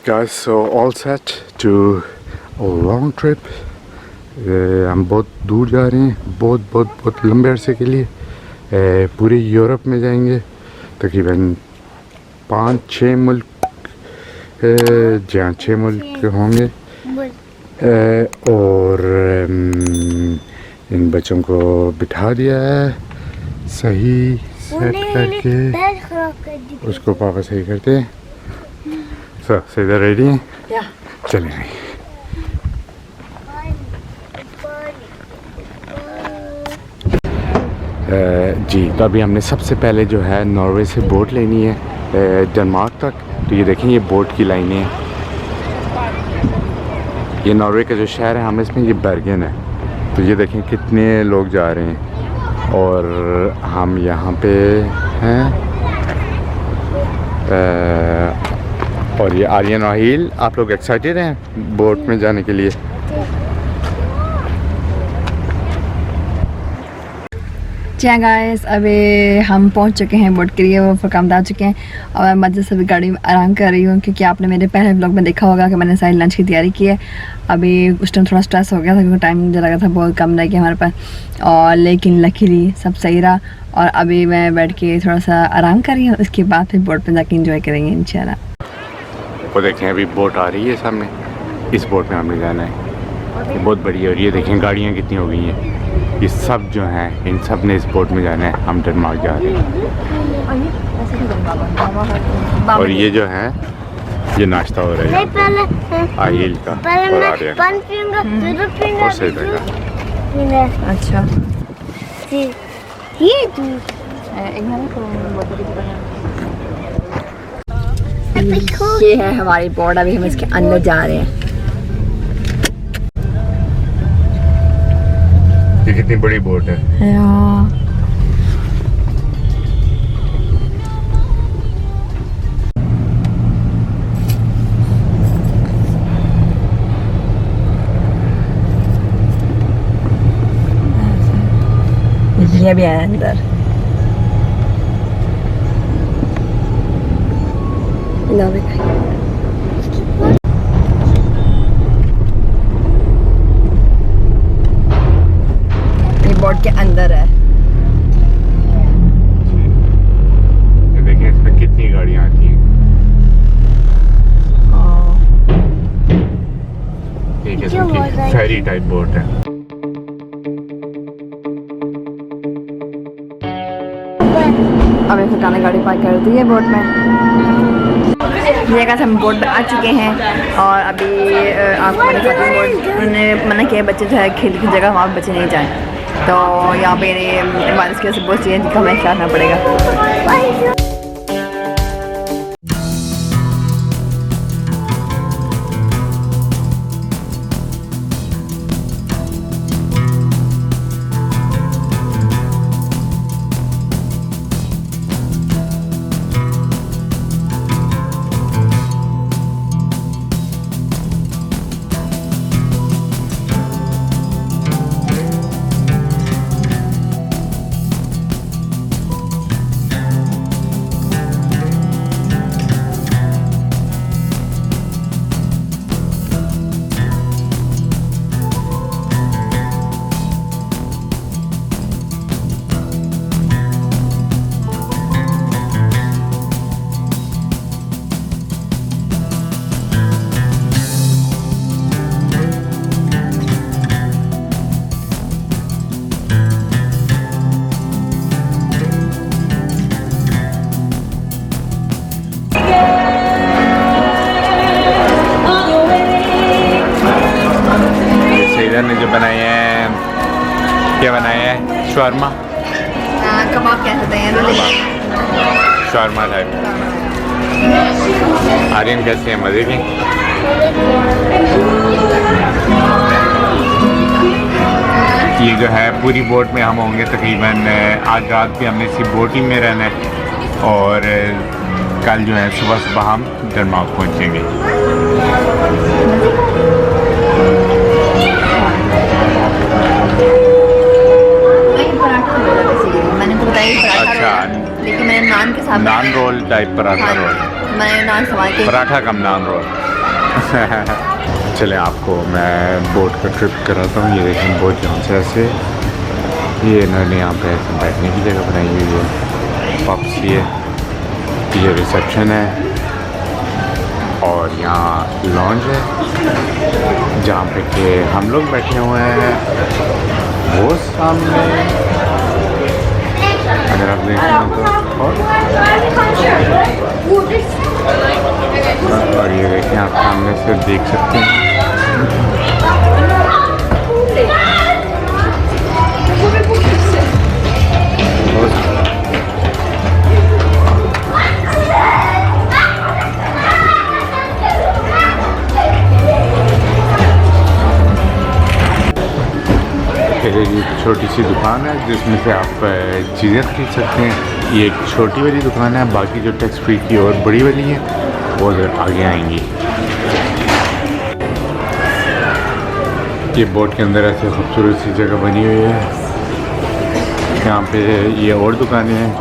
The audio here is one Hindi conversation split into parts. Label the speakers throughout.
Speaker 1: guys, so all set to a long trip. हम बहुत दूर जा रहे हैं, बहुत लंबे अरसे के लिए। पूरे यूरोप में जाएंगे, तकरीबन 5-6 मुल्क, जहाँ 6 मुल्क होंगे। और इन बच्चों को बिठा दिया है सही सेट करके, उसको पापा सही करते हैं। सो सीधा रेडी हैं? चलें जी। तो अभी हमने सबसे पहले जो है नॉर्वे से बोट लेनी है डेनमार्क तक। तो ये देखें, ये बोट की लाइनें हैं। ये नॉर्वे का जो शहर है, हम इसमें ये बर्गन है। तो ये देखें कितने लोग जा रहे हैं और हम यहाँ पे हैं। और ये आर्यन आहिल, आप लोग एक्साइटेड हैं बोट में जाने के लिए?
Speaker 2: जी हाँ गाइस, अभी हम पहुंच चुके हैं बोट के लिए। वो फरकामद आ चुके हैं और मैं मज़े से भी गाड़ी में आराम कर रही हूँ, क्योंकि आपने मेरे पहले व्लॉग में देखा होगा कि मैंने सारी लंच की तैयारी की है। अभी उस टाइम थोड़ा स्ट्रेस हो गया था, क्योंकि टाइम मुझे लगा था बहुत कम रह गया हमारे पास, और लेकिन लकीली सब सही रहा। और अभी मैं बैठ के थोड़ा सा आराम कर रही हूँ, उसके बाद फिर बोट पर जाके इंजॉय करेंगे इंशाल्लाह।
Speaker 1: वो देखें, अभी बोट आ रही है सामने, इस बोट में हमने जाना है। ये बहुत बड़ी है। और ये देखें गाड़ियाँ कितनी हो गई हैं। ये सब जो हैं, इन सब ने इस बोट में जाना है। हम डेनमार्क जा रहे हैं। और ये जो है, ये नाश्ता हो रहा है आहिल का और आर्यन और सैदा का।
Speaker 2: अच्छा, ये है हमारी बोट। अभी हम इसके अंदर जा रहे हैं।
Speaker 1: ये कितनी बड़ी बोट है।
Speaker 2: ये भी है अंदर। ये बोट के अंदर है।
Speaker 1: ये देखें, इसमें कितनी गाड़ियाँ आती हैं। एक किस्म की फेरी टाइप बोट है।
Speaker 2: अभी फरकान ने गाड़ी पार्क कर दी है बोट में। ये कैसे हम बोट पर आ चुके हैं और अभी आपको उन्होंने मना किया बच्चे जो है खेल की जगह वहाँ बच्चे नहीं जाएं। तो यहाँ पे बारिश की वजह से बहुत चीज़ें जिनका हमें ख्याल रखना पड़ेगा।
Speaker 1: ने जो बनाए हैं, क्या बनाया है? शवारमा,
Speaker 2: कबाब कह सकते हैं,
Speaker 1: शवारमा टाइप। आर्यन कैसे हैं? मज़े की? ये जो है पूरी बोट में हम होंगे तकरीबन। आज रात भी हमने इसी बोट ही में रहना है और कल जो है सुबह हम डेनमार्क पहुँचेंगे। अच्छा,
Speaker 2: लेकिन मैंने नान के साथ
Speaker 1: नान रोल टाइप पराठा रोल।
Speaker 2: मैंने नान सवाल के
Speaker 1: पराठा कम नान रोल। चले आपको मैं बोट का ट्रिप कराता हूँ। ये देखें बोट यहाँ से ऐसे, ये इन्होंने यहाँ पे ऐसे बैठने की जगह बनाई हुई है। वापस ये रिसेप्शन है और यहाँ लॉन्ज है जहाँ पे कि हम लोग बैठे हुए हैं। वो सामने अगर आप देखें और ये देखें आप सामने से देख सकते हैं। ये छोटी सी दुकान है जिसमें से आप चीज़ें खरीद सकते हैं। ये एक छोटी वाली दुकान है, बाकी जो टैक्स फ्री की और बड़ी वाली है वो उधर आगे आएंगी। ये बोट के अंदर ऐसे खूबसूरत सी जगह बनी हुई है। यहाँ पे ये और दुकानें हैं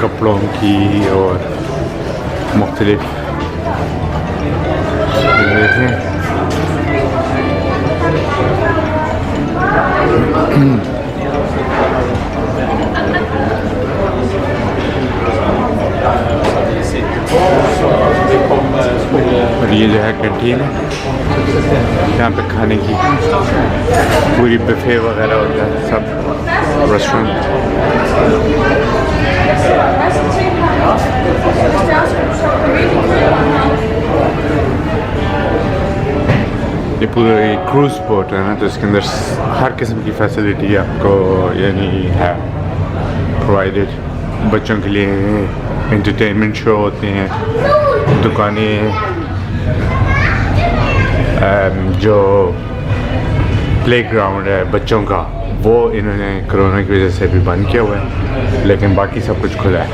Speaker 1: कपड़ों की और मुख्तलिफ। देखें और ये जो है कैंटीन है, यहाँ पे खाने की पूरी बुफे वगैरह होता है सब रेस्टोरेंट। ये पूरा क्रूज़ बोट है ना, तो इसके अंदर हर किस्म की फैसिलिटी आपको यानी है प्रोवाइडेड। बच्चों के लिए एंटरटेनमेंट शो होते हैं, दुकानें, जो प्लेग्राउंड है बच्चों का वो इन्होंने कोरोना की वजह से भी बंद किया हुआ है, लेकिन बाकी सब कुछ खुला है।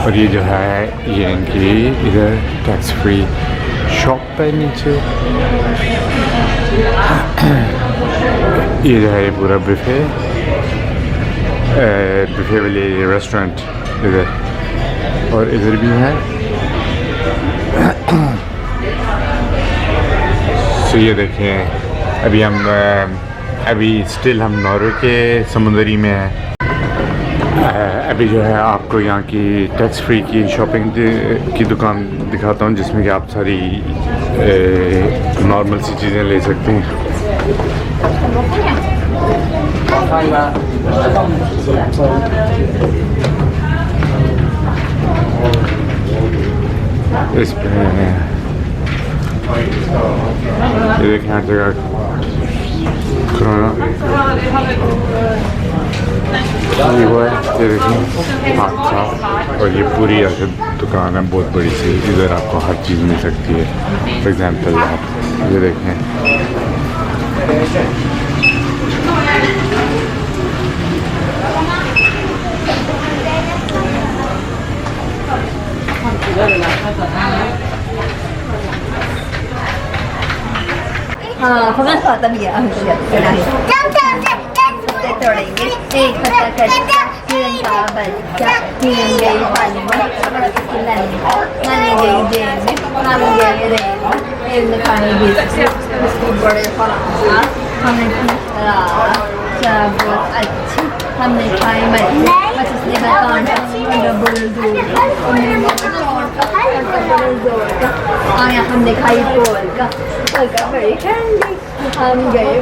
Speaker 1: और ये जो है ये इनकी इधर टैक्स फ्री शॉप है नीचे। ये जो है ये पूरा बुफे वाली रेस्टोरेंट इधर, और इधर भी है। तो ये देखें अभी स्टिल हम नॉर्वे के समुंदरी में हैं। अभी जो है आपको यहाँ की टैक्स फ्री की शॉपिंग की दुकान दिखाता हूँ जिसमें कि आप सारी नॉर्मल सी चीज़ें ले सकते हैं। इसमें ये देखें हर जगह कोरोना ये वो है। ये देखिए हाथ साफ, और ये पूरी ऐसे दुकान है बहुत बड़ी सी, इधर आपको हर चीज़ मिल सकती है। फॉर एग्जांपल आप ये देखें
Speaker 2: हाँ फगत खाता भी है तोड़ेंगे एक पत्ता कच्चा हिरन का बच्चा हिरन गई पानी में नन्ही गई जेल में हम गए रेल में एक ने खाने बिस्कुट उसको बड़े फरासा हमने की शराब बहुत अच्छी हमने खाई मछली उसने कांटा डबल दूध आया हमने खाई पोल का बड़ी ठंडी हम गए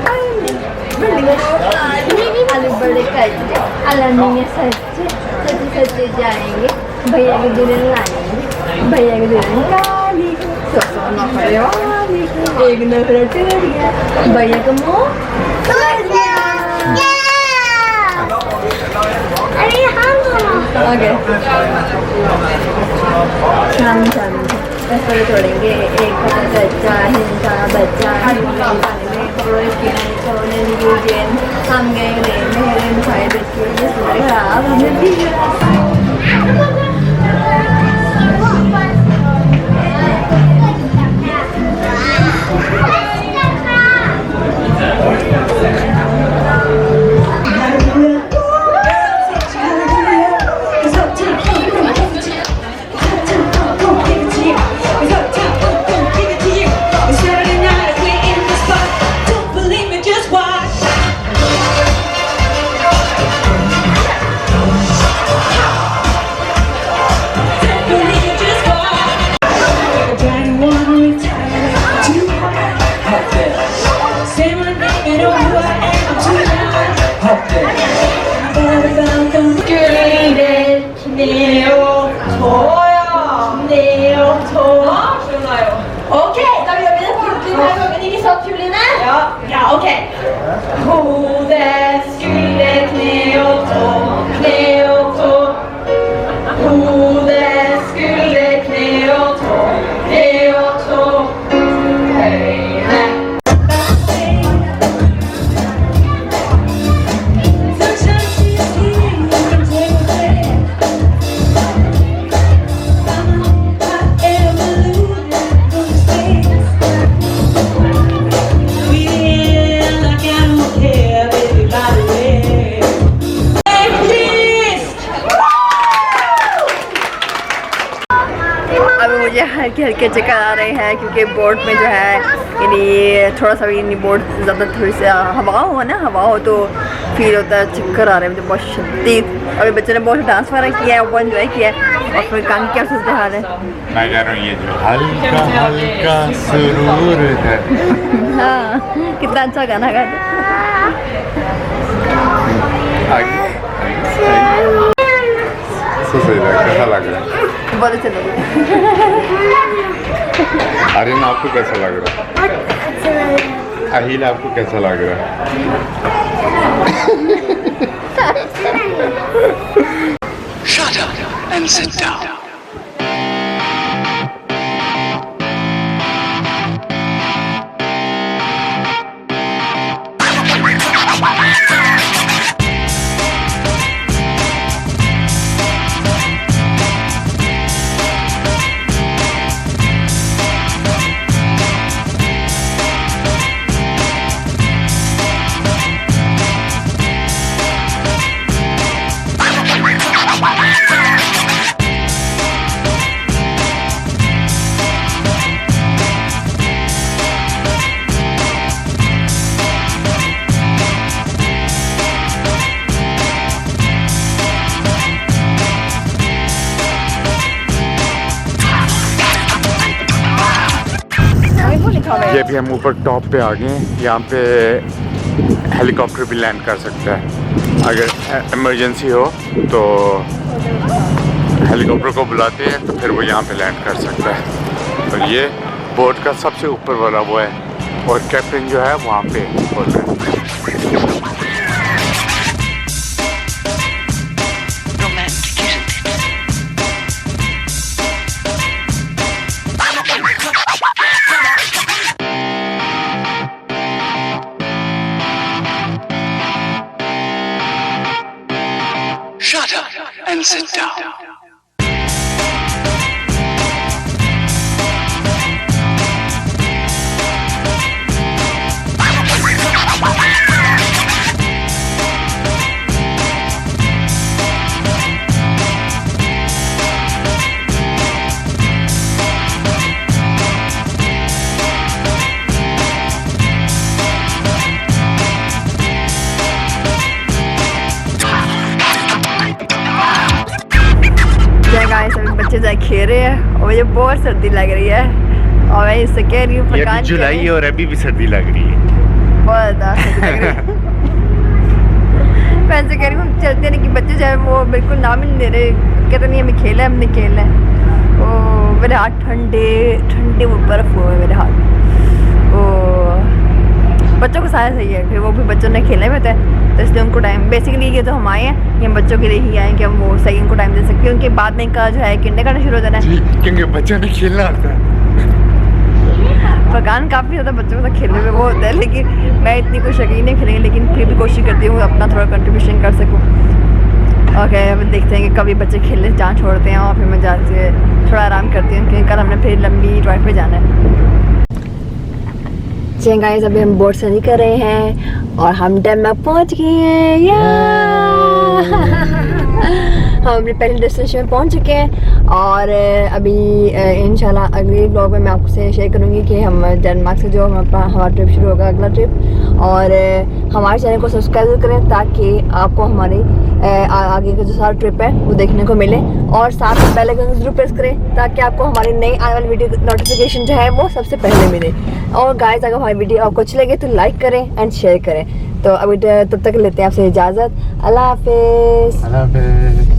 Speaker 2: आलू बड़े कच्चे अलमिया सच्चे सच्चे सच्चे जाएंगे भैया के दुल्हन लाएंगे भैया के दुल्हन काली नौकरी वाली एक नखरा टूट गया भैया का मुँह टूट गया। अरे हम ओके शाम ऐसे तोड़ेंगे एक कच्चा हिरन का बच्चा हम गए मेरे भाई बच्चे खराब हमने भी
Speaker 3: Neoto. Okej, då gör vi en till den här gången. Är ni så Karolina? Ja, okej. Hodet skulle Neoto, Neoto. Hodet skulle Neoto, Neoto.
Speaker 2: अभी मुझे हल्के हल्के चक्कर आ रहे हैं क्योंकि बोट में जो है यानी थोड़ा सा भी यानी बोट ज़्यादा थोड़ी सी हवा हो ना, हवा हो तो फील होता है, चक्कर आ रहे हैं मुझे बहुत शदीद। अभी बच्चे ने बहुत डांस वगैरह किया है, बहुत इन्जॉय किया है। और फिर काम क्या सोचते हाल है,
Speaker 1: मैं कह रहा हूँ ये जो हल्का हल्का सुरूर है।
Speaker 2: हाँ कितना अच्छा गाना गाते।
Speaker 1: कैसा लग रहा है?
Speaker 2: बहुत अच्छा लग रहा है।
Speaker 1: आर्यन आपको कैसा लग रहा है? अहिल आपको कैसा लग रहा है?
Speaker 4: Shut up and sit down.
Speaker 1: ये भी हम ऊपर टॉप पे आ गए हैं। यहाँ पे हेलीकॉप्टर भी लैंड कर सकता है, अगर इमरजेंसी हो तो हेलीकॉप्टर को बुलाते हैं तो फिर वो यहाँ पे लैंड कर सकता है। और ये बोट का सबसे ऊपर वाला वो है और कैप्टन जो है वहाँ पे बोल रहे हैं।
Speaker 4: Shut up and sit down.
Speaker 2: बच्चे जाए खेल रहे हैं और मुझे बहुत सर्दी लग रही है और मैं इससे कह रही हूँ पकान
Speaker 1: जुलाई और अभी भी सर्दी लग रही है,
Speaker 2: बहुत ज़्यादा सर्दी लग रही है। मैं ऐसे कह रही हूँ चलते नहीं कि बच्चे जो है वो बिल्कुल नाम ही नहीं दे रहे, कहते नहीं हमें खेलना है, हमने खेलना है। ओ मेरे हाथ ठंडे ठंडे बर्फ़ हुए मेरे हाथ। ओ बच्चों को सारा सही है, फिर वो भी बच्चों ने खेलने में होता है तो इसलिए उनको टाइम बेसिकली ये तो हम आए हैं, ये हम बच्चों के लिए ही आए कि हम वो सही उनको टाइम दे सकते हैं। उनके बाद में इनका जो है किंडरगार्टन शुरू हो जाना है
Speaker 1: क्योंकि बच्चों ने खेलना आता है।
Speaker 2: थकान काफ़ी ज़्यादा बच्चों के साथ खेलने में वो होता है, लेकिन मैं इतनी कोई शौकीन नहीं खेलेंगे, लेकिन फिर भी कोशिश करती हूँ अपना थोड़ा कंट्रीब्यूशन कर सकूँ। ओके अब देखते हैं कि कभी बच्चे खेलने जहाँ छोड़ते हैं और फिर मैं जाती है थोड़ा आराम करती हूँ क्योंकि कल हमने फिर लंबी ड्राइव पे जाना है। चलिए गाइस अभी हम बोट सैरी कर रहे हैं और हम डैम में पहुंच गए हैं। हम अपने पहले डेस्टिनेशन में पहुंच चुके हैं और अभी इंशाल्लाह अगले ब्लॉग में मैं आपसे शेयर करूंगी कि हम डेनमार्क से जो हमारा ट्रिप शुरू होगा, अगला ट्रिप। और हमारे चैनल को सब्सक्राइब करें ताकि आपको हमारे आगे का जो सारा ट्रिप है वो देखने को मिले और साथ में बेल आइकन जरूर प्रेस करें ताकि आपको हमारी नई आने वाली वीडियो नोटिफिकेशन जो है वो सबसे पहले मिले। और गाइस अगर हमारी वीडियो आपको अच्छी लगे तो लाइक करें एंड शेयर करें। तो अभी तब तक लेते हैं आपसे इजाज़त। अल्लाह हाफिज़।
Speaker 1: अल्लाह हाफिज़।